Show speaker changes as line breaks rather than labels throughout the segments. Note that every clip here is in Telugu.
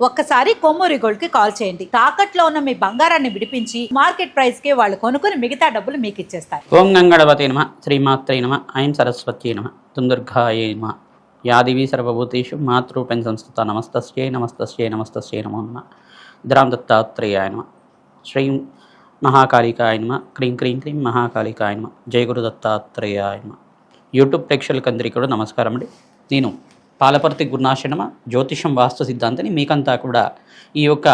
ఒక్కసారి కొమ్మూరి గోల్డ్ కి కాల్ చేయండి. తాకట్లో ఉన్న మీ బంగారాన్ని విడిపించి మార్కెట్ ప్రైస్ కి వాళ్ళు కొనుక్కుని మిగతా డబ్బులు మీకు ఇచ్చేస్తారు.
ఓం గంగణపతే నమ, శ్రీమాత్రే నమ, ఐం సరస్వత్యై నమ, దుందుర్గాయై నమ, యాదివి సర్వభూతేషు మాతృపేణ సంస్థ నమస్తస్యై నమస్తస్యై నమస్తస్యై నమో నమ, ద్రాం దత్తాత్రేయాయ నమ, శ్రీం మహాకాళికాయ నమ, క్రీం క్రీం క్రీం మహాకాళికాయ నమ, జయ గురు దత్తాత్రేయాయ నమ. యూట్యూబ్ ప్రేక్షకులందరికీ కూడా నమస్కారం అండి. నేను పాలపర్తి గురునాశనమ జ్యోతిషం వాస్తు సిద్ధాంతిని. మీకంతా కూడా ఈ యొక్క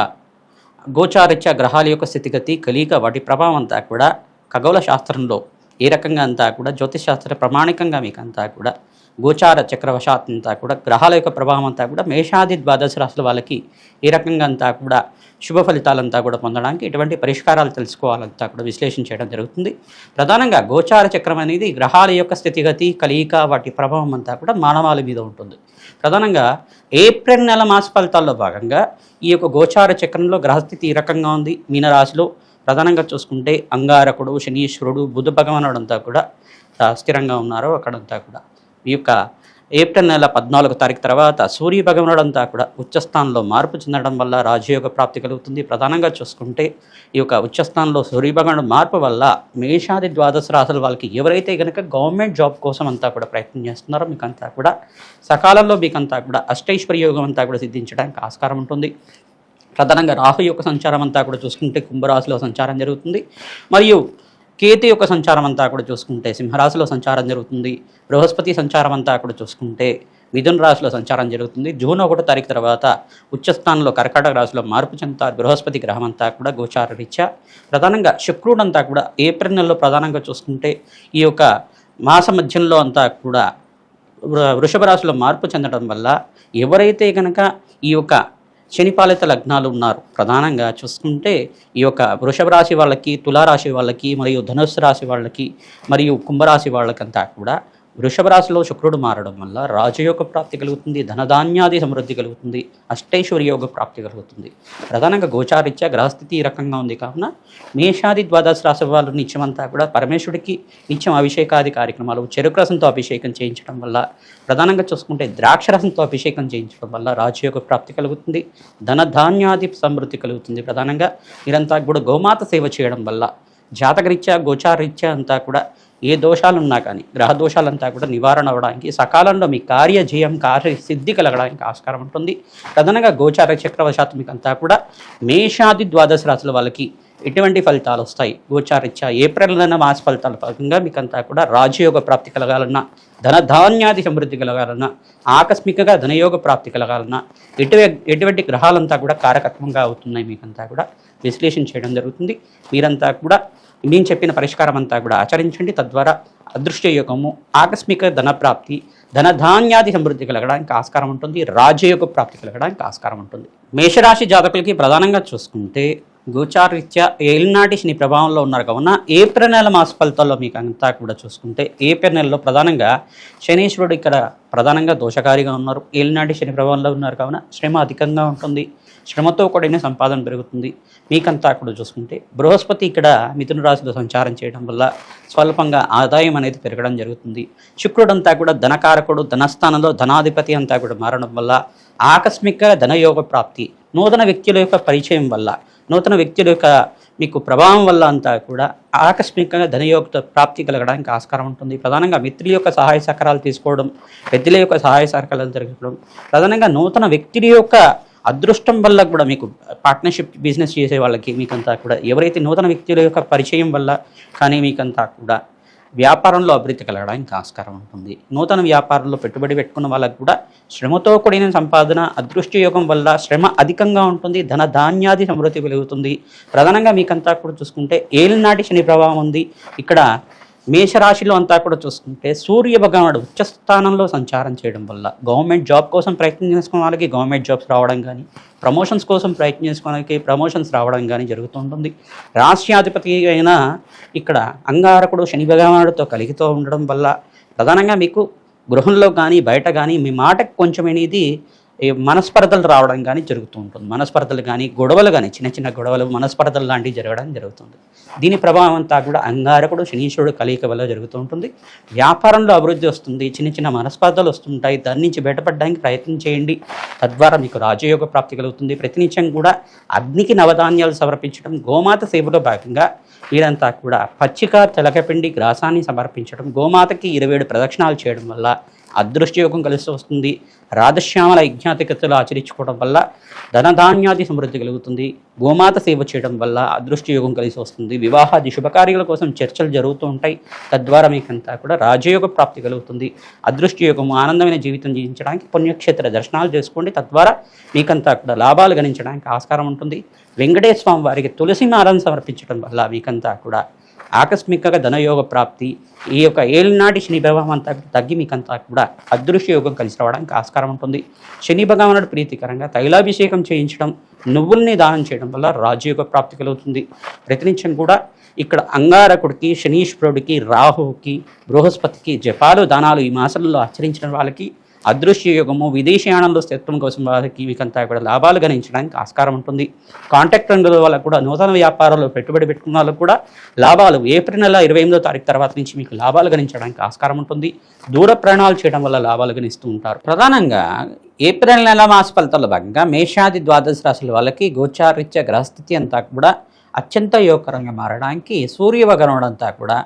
గోచారిత్య గ్రహాల యొక్క స్థితిగతి కలిక వాటి ప్రభావం అంతా కూడా ఖగోళ శాస్త్రంలో ఏ రకంగా అంతా కూడా జ్యోతిష్ శాస్త్ర ప్రమాణికంగా మీకంతా కూడా గోచార చక్రవశాత్ అంతా కూడా గ్రహాల యొక్క ప్రభావం అంతా కూడా మేషాది ద్వాదశ రాశుల వాళ్ళకి ఏ రకంగా అంతా కూడా శుభ ఫలితాలంతా కూడా పొందడానికి ఎటువంటి పరిష్కారాలు తెలుసుకోవాలంతా కూడా విశ్లేషణ చేయడం జరుగుతుంది. ప్రధానంగా గోచార చక్రం అనేది గ్రహాల యొక్క స్థితిగతి కలియిక వాటి ప్రభావం అంతా కూడా మానవాళి మీద ఉంటుంది. ప్రధానంగా ఏప్రిల్ నెల మాస ఫలితాల్లో భాగంగా ఈ యొక్క గోచార చక్రంలో గ్రహస్థితి ఈ రకంగా ఉంది. మీనరాశిలో ప్రధానంగా చూసుకుంటే అంగారకుడు, శనీశ్వరుడు, బుధ భగవానుడు అంతా కూడా స్థిరంగా ఉన్నారు. అక్కడంతా కూడా ఈ యొక్క ఏప్రిల్ నెల 14వ తారీఖు తర్వాత సూర్య భగవానుడు అంతా కూడా ఉచ్చస్థానంలో మార్పు చెందడం వల్ల రాజయోగ ప్రాప్తి కలుగుతుంది. ప్రధానంగా చూసుకుంటే ఈ యొక్క ఉచ్చస్థానంలో సూర్య భగవానుడు మార్పు వల్ల మేషాది ద్వాదశ రాశుల వాళ్ళకి ఎవరైతే కనుక గవర్నమెంట్ జాబ్ కోసం అంతా కూడా ప్రయత్నం చేస్తున్నారో మీకంతా కూడా సకాలంలో మీకంతా కూడా అష్టైశ్వర్య యోగం అంతా కూడా సిద్ధించడానికి ఆస్కారం ఉంటుంది. ప్రధానంగా రాహు యొక్క సంచారం అంతా కూడా చూసుకుంటే కుంభరాశిలో సంచారం జరుగుతుంది. మరియు కేతు యొక్క సంచారం అంతా కూడా చూసుకుంటే సింహరాశిలో సంచారం జరుగుతుంది. బృహస్పతి సంచారం అంతా కూడా చూసుకుంటే మిథున రాశిలో సంచారం జరుగుతుంది. జూన్ 1వ తారీఖు తర్వాత ఉచ్చస్థానంలో కర్కాటక రాశిలో మార్పు చెందుతారు బృహస్పతి గ్రహం అంతా కూడా గోచార రీత్యా. ప్రధానంగా శుక్రుడు అంతా కూడా ఏప్రిల్ నెలలో ప్రధానంగా చూసుకుంటే ఈ యొక్క మాస మధ్యంలో అంతా కూడా వృషభ రాశిలో మార్పు చెందడం వల్ల ఎవరైతే కనుక ఈ యొక్క శనిపాలిత లగ్నాలు ఉన్నారు ప్రధానంగా చూసుకుంటే ఈ యొక్క వృషభ రాశి వాళ్ళకి, తులారాశి వాళ్ళకి, మరియు ధనుస్సు రాశి వాళ్ళకి, మరియు కుంభరాశి వాళ్ళకంతా కూడా వృషభ రాశిలో శుక్రుడు మారడం వల్ల రాజయోగ ప్రాప్తి కలుగుతుంది, ధనధాన్యాది సమృద్ధి కలుగుతుంది, అష్టైశ్వర్యోగ ప్రాప్తి కలుగుతుంది. ప్రధానంగా గోచారిత్య గ్రహస్థితి ఈ రకంగా ఉంది కావున మేషాది ద్వాదశ రాశి వాళ్ళు నిత్యమంతా కూడా పరమేశ్వరుడికి నిత్యం అభిషేకాది కార్యక్రమాలు, చెరుకు రసంతో అభిషేకం చేయించడం వల్ల, ప్రధానంగా చూసుకుంటే ద్రాక్ష రసంతో అభిషేకం చేయించడం వల్ల రాజయోగ ప్రాప్తి కలుగుతుంది, ధనధాన్యాది సమృద్ధి కలుగుతుంది. ప్రధానంగా మీరంతా కూడా గోమాత సేవ చేయడం వల్ల జాతకరీత్యా గోచారరీత్యా అంతా కూడా ఏ దోషాలు ఉన్నా కానీ గ్రహ దోషాలంతా కూడా నివారణ అవ్వడానికి, సకాలంలో మీ కార్యజయం కార్యసిద్ధి కలగడానికి ఆస్కారం ఉంటుంది. ప్రధానంగా గోచార చక్రవశాత్తు మీకు అంతా కూడా మేషాది ద్వాదశ రాశుల వాళ్ళకి ఎటువంటి ఫలితాలు వస్తాయి గోచారీత్యా ఏప్రిల్ నెల మాస ఫలితాల భాగంగా మీకంతా కూడా రాజయోగ ప్రాప్తి కలగాలన్నా, ధనధాన్యాది సమృద్ధి కలగాలన్నా, ఆకస్మికంగా ధనయోగ ప్రాప్తి కలగాలన్నా ఎటువంటి గ్రహాలంతా కూడా కారకత్వంగా అవుతున్నాయి మీకంతా కూడా విశ్లేషణ చేయడం జరుగుతుంది. మీరంతా కూడా నేను చెప్పిన పరిష్కారం అంతా కూడా ఆచరించండి. తద్వారా అదృష్ట యోగము, ఆకస్మిక ధనప్రాప్తి, ధనధాన్యాది సమృద్ధి కలగడానికి ఆస్కారం ఉంటుంది, రాజయోగ ప్రాప్తి కలగడానికి ఆస్కారం ఉంటుంది. మేషరాశి జాతకులకి ప్రధానంగా చూసుకుంటే గోచారీత్యా ఏలినాటి శని ప్రభావంలో ఉన్నారు కావున ఏప్రిల్ నెల మాస ఫలితాల్లో మీకు అంతా కూడా చూసుకుంటే ఏప్రిల్ నెలలో ప్రధానంగా శనీశ్వరుడు ఇక్కడ ప్రధానంగా దోషకారిగా ఉన్నారు. ఏలినాటి శని ప్రభావంలో ఉన్నారు కావున శ్రమ అధికంగా ఉంటుంది, శ్రమతో కూడిన సంపాదన పెరుగుతుంది. మీకంతా కూడా చూసుకుంటే బృహస్పతి ఇక్కడ మిథున రాశిలో సంచారం చేయడం వల్ల స్వల్పంగా ఆదాయం అనేది పెరగడం జరుగుతుంది. శుక్రుడు అంతా కూడా ధనకారకుడు, ధనస్థానంలో ధనాధిపతి అంతా కూడా మారడం వల్ల ఆకస్మిక ధనయోగ ప్రాప్తి, నూతన వ్యక్తుల యొక్క పరిచయం వల్ల, నూతన వ్యక్తుల యొక్క మీకు ప్రభావం వల్ల అంతా కూడా ఆకస్మికంగా ధనయోగ ప్రాప్తి కలగడానికి ఆస్కారం ఉంటుంది. ప్రధానంగా మిత్రుల యొక్క సహాయ సహకారాలు తీసుకోవడం, పెద్దల యొక్క సహాయ సహకారాలు జరగడం, ప్రధానంగా నూతన వ్యక్తుల యొక్క అదృష్టం వల్ల కూడా మీకు పార్ట్నర్షిప్ బిజినెస్ చేసే వాళ్ళకి మీకంతా కూడా ఎవరైతే నూతన వ్యక్తుల యొక్క పరిచయం వల్ల కానీ మీకంతా కూడా వ్యాపారంలో అభివృద్ధి కలగడానికి ఆస్కారం ఉంటుంది. నూతన వ్యాపారంలో పెట్టుబడి పెట్టుకున్న వాళ్ళకు కూడా శ్రమతో కూడిన సంపాదన, అదృష్ట యోగం వల్ల శ్రమ అధికంగా ఉంటుంది, ధనధాన్యాది సమృద్ధి పెరుగుతుంది. ప్రధానంగా మీకంతా కూడా చూసుకుంటే ఏలినాటి శని ప్రభావం ఉంది. ఇక్కడ మేషరాశిలో అంతా కూడా చూసుకుంటే సూర్య భగవానుడు ఉచ్చస్థానంలో సంచారం చేయడం వల్ల గవర్నమెంట్ జాబ్ కోసం ప్రయత్నం చేసుకున్న వాళ్ళకి గవర్నమెంట్ జాబ్స్ రావడం కానీ, ప్రమోషన్స్ కోసం ప్రయత్నం చేసుకోవడానికి ప్రమోషన్స్ రావడం కానీ జరుగుతుంటుంది. రాష్ట్రాధిపతి అయిన ఇక్కడ అంగారకుడు శని భగవానుడితో కలిగితో ఉండడం వల్ల ప్రధానంగా మీకు గృహంలో కానీ బయట కానీ మీ మాటకు కొంచెం అనేది ఈ మనస్పర్ధలు రావడం కానీ జరుగుతూ ఉంటుంది. మనస్పర్ధలు కానీ గొడవలు కానీ చిన్న చిన్న గొడవలు మనస్పర్ధలు లాంటివి జరగడం జరుగుతుంది. దీని ప్రభావం అంతా కూడా అంగారకుడు శనీశ్వరుడు కలయిక వల్ల జరుగుతూ ఉంటుంది. వ్యాపారంలో అభివృద్ధి వస్తుంది. చిన్న చిన్న మనస్పర్ధలు వస్తుంటాయి. దాని నుంచి బయటపడడానికి ప్రయత్నం చేయండి. తద్వారా మీకు రాజయోగ ప్రాప్తి కలుగుతుంది. ప్రతినిత్యం కూడా అగ్నికి నవధాన్యాలు సమర్పించడం, గోమాత సేవలో భాగంగా వీరంతా కూడా పచ్చిక తెలకపిండి గ్రాసాన్ని సమర్పించడం, గోమాతకి 27 ప్రదక్షిణాలు చేయడం వల్ల అదృష్టయోగం కలిసి వస్తుంది. రాధశ్యామల యజ్ఞాతికతలు ఆచరించుకోవడం వల్ల ధనధాన్యాది సమృద్ధి కలుగుతుంది. గోమాత సేవ చేయడం వల్ల అదృష్టయోగం కలిసి వస్తుంది. వివాహాది శుభకార్యాల కోసం చర్చలు జరుగుతూ ఉంటాయి. తద్వారా మీకంతా కూడా రాజయోగ ప్రాప్తి కలుగుతుంది. అదృష్టయోగం ఆనందమైన జీవితం జీవించడానికి పుణ్యక్షేత్ర దర్శనాలు చేసుకోండి. తద్వారా మీకంతా కూడా లాభాలు గణించడానికి ఆస్కారం ఉంటుంది. వెంకటేశ్వర స్వామి వారికి తులసి మాలను సమర్పించడం వల్ల మీకంతా కూడా ఆకస్మికంగా ధనయోగ ప్రాప్తి, ఈ యొక్క ఏలినాటి శని ప్రభావం అంతా తగ్గి మీకంతా కూడా అదృశ్య యోగం కలిసి రావడానికి ఆస్కారం ఉంటుంది. శని భగవానుడు ప్రీతికరంగా తైలాభిషేకం చేయించడం, నువ్వుల్ని దానం చేయడం వల్ల రాజయోగ ప్రాప్తి కలుగుతుంది. ప్రతినిత్యం కూడా ఇక్కడ అంగారకుడికి, శనీశ్వరుడికి, రాహువుకి, బృహస్పతికి జపాలు దానాలు ఈ మాసంలో ఆచరించిన వాళ్ళకి అదృశ్య యోగము, విదేశీయానంలో స్థిరత్వం కోసం వారికి మీకంతా కూడా లాభాలు గణించడానికి ఆస్కారం ఉంటుంది. కాంట్రాక్ట్ రంగుల వాళ్ళకు కూడా, నూతన వ్యాపారాల్లో పెట్టుబడి పెట్టుకున్న వాళ్ళకు కూడా లాభాలు ఏప్రిల్ నెల 28వ తారీఖు తర్వాత నుంచి మీకు లాభాలు గణించడానికి ఆస్కారం ఉంటుంది. దూర ప్రయాణాలు చేయడం వల్ల లాభాలు గణిస్తూ ఉంటారు. ప్రధానంగా ఏప్రిల్ నెల మాస ఫలితాల్లో భాగంగా మేషాది ద్వాదశ రాశుల వాళ్ళకి గోచారీత్య గ్రహస్థితి అంతా కూడా అత్యంత యోగకరంగా మారడానికి సూర్యభగవానుడు అంతా కూడా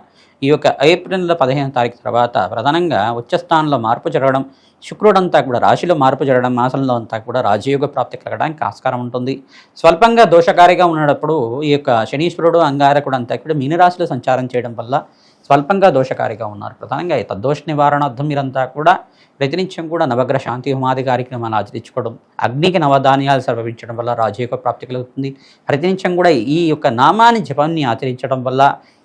ఈ యొక్క ఏప్రిల్ నెల 15వ తారీఖు తర్వాత ప్రధానంగా ఉచ్చస్థానంలో మార్పు జరగడం, శుక్రుడంతా కూడా రాశిలో మార్పు జరగడం, మాసంలో అంతా కూడా రాజయోగ ప్రాప్తి కలగడానికి ఆస్కారం ఉంటుంది. స్వల్పంగా దోషకారిగా ఉన్నప్పుడు ఈ యొక్క శనీశ్వరుడు అంగారకుడు అంతా కూడా మీనరాశిలో సంచారం చేయడం వల్ల స్వల్పంగా దోషకారిగా ఉన్నారు. ప్రధానంగా ఈ తద్దోష నివారణార్థం మీరంతా కూడా ప్రతినిత్యం కూడా నవగ్రహ శాంతి హోమాది కార్యక్రమాలు ఆచరించుకోవడం, అగ్నికి నవధాన్యాలు సమర్పించడం వల్ల రాజయోగ ప్రాప్తి కలుగుతుంది. ప్రతినిత్యం కూడా ఈ యొక్క నామాన్ని జపాన్ని ఆచరించడం వల్ల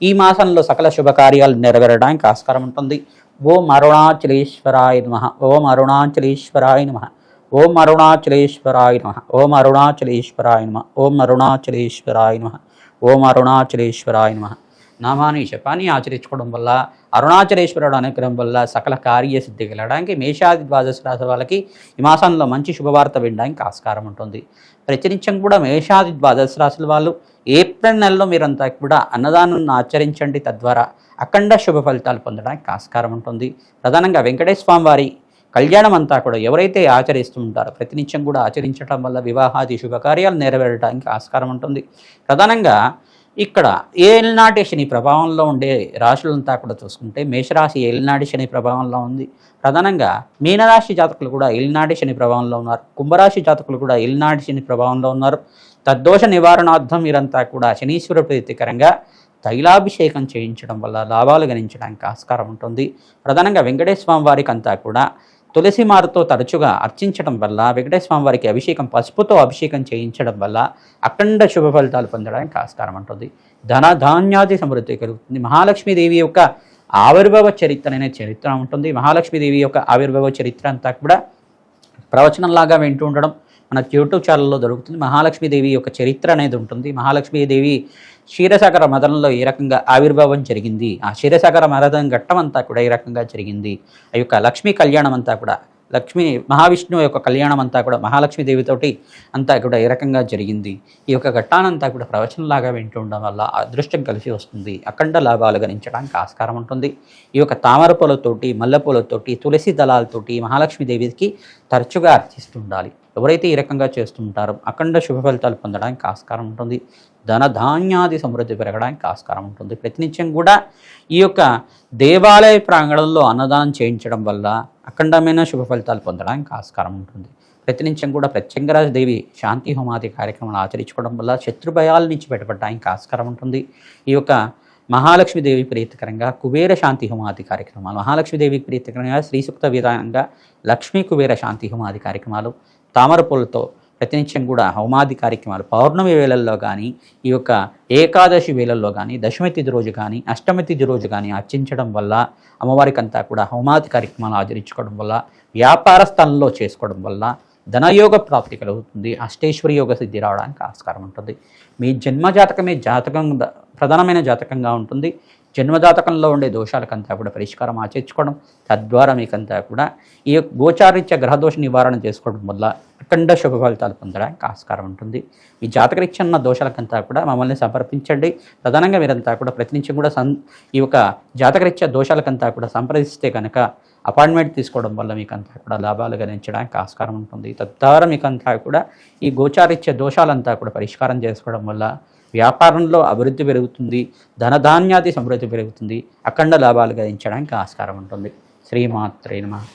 ఈ మాసంలో సకల శుభకార్యాలు నెరవేరడానికి ఆస్కారం ఉంటుంది. ఓం అరుణాచలేశ్వరాయ నమః. ఓం అరుణాచలేశ్వరాయ నమః. ఓం అరుణాచలేశ్వరాయ నమః. ఓం అరుణాచలేశ్వరాయ నమః. ఓం అరుణాచలేశ్వరాయ నమః. ఓం అరుణాచలేశ్వరాయ నమః. నామాన్ని జపాన్ని ఆచరించుకోవడం వల్ల, అరుణాచలేశ్వరుడు అనుగ్రహం వల్ల సకల కార్యసిద్ధి కలగడానికి మేషాది ద్వాదశ రాశి వాళ్ళకి ఈ మాసంలో మంచి శుభవార్త వినడానికి ఆస్కారం ఉంటుంది. ప్రతినిత్యం కూడా మేషాది ద్వాదశ రాశుల వాళ్ళు ఏప్రిల్ నెలలో మీరంతా కూడా అన్నదానాన్ని ఆచరించండి. తద్వారా అఖండ శుభ ఫలితాలు పొందడానికి ఆస్కారం ఉంటుంది. ప్రధానంగా వెంకటేశ్వర స్వామి వారి కళ్యాణం అంతా కూడా ఎవరైతే ఆచరిస్తూ ఉంటారో ప్రతినిత్యం కూడా ఆచరించడం వల్ల వివాహాది శుభకార్యాలు నెరవేరడానికి ఆస్కారం ఉంటుంది. ప్రధానంగా ఇక్కడ ఏలినాటి శని ప్రభావంలో ఉండే రాశులంతా కూడా చూసుకుంటే మేషరాశి ఏలినాటి శని ప్రభావంలో ఉంది. ప్రధానంగా మీనరాశి జాతకులు కూడా ఏలినాటి శని ప్రభావంలో ఉన్నారు. కుంభరాశి జాతకులు కూడా ఏలినాటి శని ప్రభావంలో ఉన్నారు. తద్దోష నివారణార్థం మీరంతా కూడా శనీశ్వర ప్రీతికరంగా తైలాభిషేకం చేయించడం వల్ల లాభాలు గణించడానికి ఆస్కారం ఉంటుంది. ప్రధానంగా వెంకటేశ్వర స్వామి వారికి అంతా కూడా తులసి మారుతో తరచుగా అర్చించడం వల్ల, వెంకటేశ్వర స్వామి వారికి అభిషేకం పసుపుతో అభిషేకం చేయించడం వల్ల అఖండ శుభ ఫలితాలు పొందడానికి ఆస్కారం ఉంటుంది. ధన ధాన్యాది సమృద్ధి కలుగుతుంది. మహాలక్ష్మీదేవి యొక్క ఆవిర్భావ చరిత్ర అనే చరిత్ర ఉంటుంది. మహాలక్ష్మీదేవి యొక్క ఆవిర్భావ చరిత్ర అంతా కూడా ప్రవచనంలాగా వింటూ ఉండడం మన యూట్యూబ్ ఛానల్లో దొరుకుతుంది. మహాలక్ష్మీదేవి యొక్క చరిత్ర అనేది ఉంటుంది. మహాలక్ష్మీదేవి క్షీరసాగర మదనంలో ఏ రకంగా ఆవిర్భావం జరిగింది, ఆ క్షీరసాగర మదనం ఘట్టం అంతా కూడా ఏ రకంగా జరిగింది, ఆ యొక్క లక్ష్మీ కళ్యాణం అంతా కూడా లక్ష్మీ మహావిష్ణువు యొక్క కళ్యాణం అంతా కూడా మహాలక్ష్మీదేవితోటి అంతా కూడా ఏ రకంగా జరిగింది, ఈ యొక్క ఘట్టానంతా కూడా ప్రవచనంలాగా వింటూ ఉండడం వల్ల అదృష్టం కలిసి వస్తుంది. అఖండ లాభాలు గణించడానికి ఆస్కారం ఉంటుంది. ఈ యొక్క తామర పూలతోటి, మల్లెపూలతోటి, తులసి దళాలతోటి మహాలక్ష్మీదేవికి తరచుగా అర్చిస్తుండాలి. ఎవరైతే ఈ రకంగా చేస్తుంటారో అఖండ శుభ ఫలితాలు పొందడానికి ఆస్కారం ఉంటుంది. ధన ధాన్యాది సమృద్ధి పెరగడానికి ఆస్కారం ఉంటుంది. ప్రతినిత్యం కూడా ఈ యొక్క దేవాలయ ప్రాంగణంలో అన్నదానం చేయించడం వల్ల అఖండమైన శుభ ఫలితాలు పొందడానికి ఆస్కారం ఉంటుంది. ప్రతినిత్యం కూడా ప్రత్యంగరాజ దేవి శాంతి హోమాది కార్యక్రమాలు ఆచరించుకోవడం వల్ల శత్రుభయాల నుంచి బయటపడడానికి ఆస్కారం ఉంటుంది. ఈ యొక్క మహాలక్ష్మీదేవి ప్రీతికరంగా కుబేర శాంతి హోమాది కార్యక్రమాలు, మహాలక్ష్మీదేవి ప్రీతికరంగా శ్రీ సూక్త విధానంగా లక్ష్మీ కుబేర శాంతి హోమాది కార్యక్రమాలు, తామర పూలతో ప్రతినిత్యం కూడా హోమాది కార్యక్రమాలు పౌర్ణమి వేళల్లో కానీ, ఈ యొక్క ఏకాదశి వేళల్లో కానీ, దశమి తిథి రోజు కానీ, అష్టమి తిథి రోజు కానీ అర్చించడం వల్ల, అమ్మవారికి అంతా కూడా హోమాది కార్యక్రమాలు ఆచరించుకోవడం వల్ల, వ్యాపార స్థలంలో చేసుకోవడం వల్ల ధనయోగ ప్రాప్తి కలుగుతుంది. అష్టేశ్వరి యోగ సిద్ధి రావడానికి ఆస్కారం ఉంటుంది. మీ జన్మ జాతకమే ప్రధానమైన జాతకంగా ఉంటుంది. జన్మజాతకంలో ఉండే దోషాలకంతా కూడా పరిష్కారం ఆచరించుకోవడం, తద్వారా మీకంతా కూడా ఈ గోచారీత్య గ్రహదోష నివారణ చేసుకోవడం వల్ల అఖండ శుభ ఫలితాలు పొందడానికి ఆస్కారం ఉంటుంది. మీ జాతకరీత్యా ఉన్న దోషాలకంతా కూడా మమ్మల్ని సంప్రదించండి. ప్రధానంగా మీరంతా కూడా ప్రతినిత్యం కూడా ఈ యొక్క జాతకరీత్యా దోషాలకంతా కూడా సంప్రదిస్తే కనుక అపాయింట్మెంట్ తీసుకోవడం వల్ల మీకంతా కూడా లాభాలు గణించడానికి ఆస్కారం ఉంటుంది. తద్వారా మీకంతా కూడా ఈ గోచారీత్య దోషాలంతా కూడా పరిష్కారం చేసుకోవడం వల్ల వ్యాపారంలో అభివృద్ధి పెరుగుతుంది, ధనధాన్యాది సమృద్ధి పెరుగుతుంది, అఖండ లాభాలు గణించడానికి ఆస్కారం ఉంటుంది. శ్రీమాత్రే నమః.